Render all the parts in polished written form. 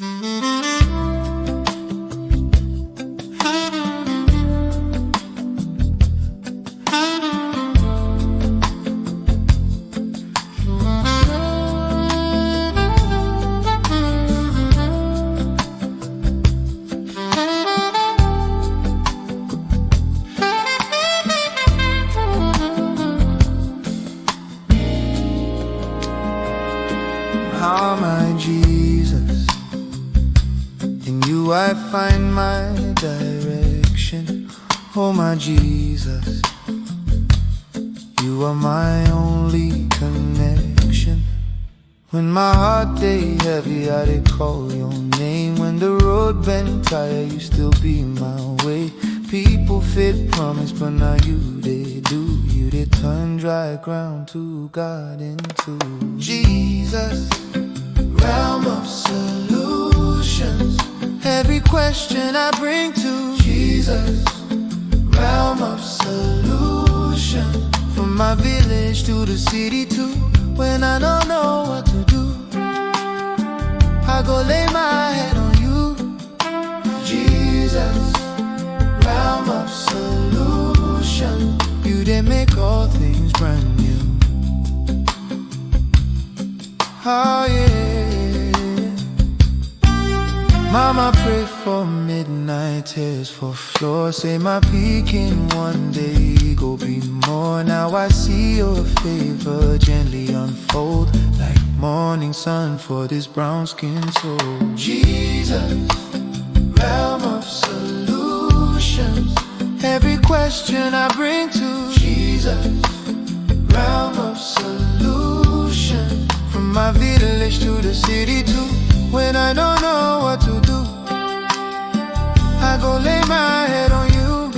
How my Jesus, in you I find my direction. Oh my Jesus, you are my only connection. When my heart day heavy, I did call your name. When the road bent tired, you still be my way. People fit promise, but now you they do. You did turn dry ground to garden to Jesus, realm of solutions. Every question I bring to Jesus, realm of solutions. From my village to the city too. When I don't know what to do, I go lay my head on you, Jesus, realm of solution. You did make all things brand new. Oh yeah. Mama pray for midnight tears for floor. Say my peaking one day go be more. Now I see your favor gently unfold like morning sun for this brown skin soul. Jesus, realm of solutions. Every question I bring to Jesus, realm of solutions. From my village to the city too. When I don't know what to do, I go lay my head on you,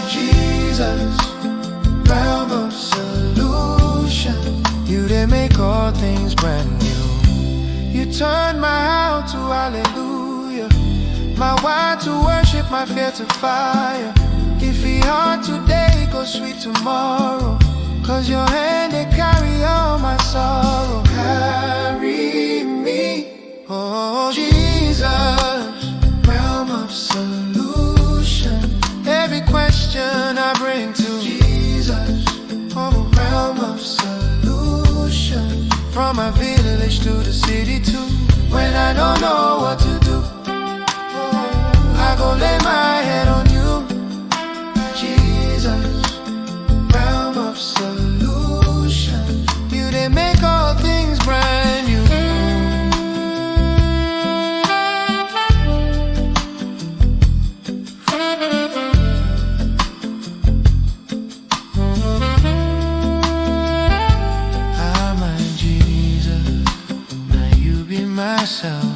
Jesus, realm of solution. You did make all things brand new. You turned my how to hallelujah, my why to worship, my fear to fire. If it hard today, go sweet tomorrow. Cause your hand, they carry all my sorrow. Carry me, oh Jesus, realm of solution. Every question I bring to Jesus, oh realm of solution. From my village to the city too. When I don't know what to do, I go lay my head on you, Jesus, realm of solution. You did make all things brand new. Ah, my Jesus, now you be my salvation.